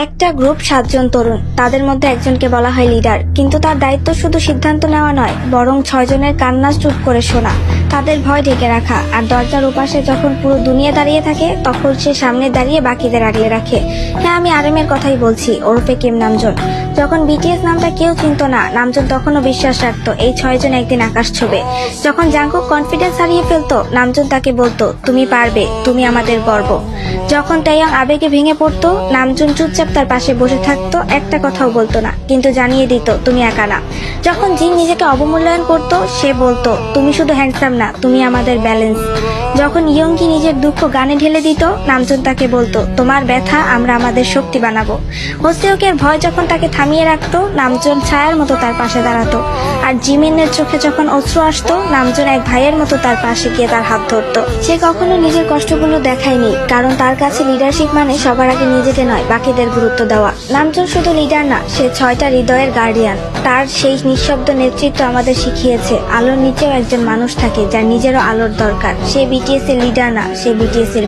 একটা গ্রুপ 7 জন তরুণ, তাদের মধ্যে একজনকে বলা হয় লিডার, কিন্তু তার দায়িত্ব শুধু সিদ্ধান্ত নেওয়া নয়, বরং 6 জনের কান্না চুপ করে শোনা, তাদের ভয় ঢেকে রাখা, আর দরজার ওপাশে যখন পুরো দুনিয়া দাঁড়িয়ে থাকে তখন সে সামনে দাঁড়িয়ে বাকিদের আগলে রাখে। হ্যাঁ, আমি আরএমের কথাই বলছি, ওরফে কিম নামজুন। যখন বিটিএস নামটা কেউ চিনত না, নামজুন তখনও বিশ্বাস রাখতো এই 6 জন একদিন আকাশ ছুবে। যখন জাংকুক কনফিডেন্স হারিয়ে ফেলতো, নামজুন তাকে বলতো, তুমি পারবে, তুমি আমাদের গর্ব। যখন তাইয়ং আবেগে ভেঙে পড়তো, নামজুন চুপচাপ তার পাশে বসে থাকতো, একটা কথাও বলতো না, কিন্তু জানিয়ে দিত তুমি একা না। যখন জিন নিজেকে অবমূল্যায়ন করতো, সে বলতো, তুমি শুধু হ্যান্ডসাম না, তুমি আমাদের ব্যালেন্স। যখন ইয়ংকি নিজের দুঃখ গানে ঢেলে দিত, নামজুন তাকে বলতো, তোমার ব্যথা আমরা আমাদের শক্তি বানাবো। হোসেওকের ভয় যখন তাকে থামিয়ে রাখতো, নামজুন ছায়ার মতো তার পাশে দাঁড়াতো। আর জিমিনের চোখে যখন অশ্রু আসতো, নামজুন এক ভাইয়ের মতো তার পাশে গিয়ে তার হাত ধরতো। সে কখনো নিজের কষ্টগুলো দেখায়নি, কারণ তার কাছে লিডারশিপ মানে সবার আগে নিজেকে নয়, বাকিদের গুরুত্ব দেওয়া। নামজুন শুধু লিডার না, সে 6টা হৃদয়ের গার্ডিয়ান। তার সেই নিঃশব্দ নেতৃত্ব আমাদের শিখিয়েছে আলোর নিচেও একজন মানুষ থাকে, যার নিজেরও আলোর দরকার। সে বিটিএস এর লিডার না, সে বিটিএস এর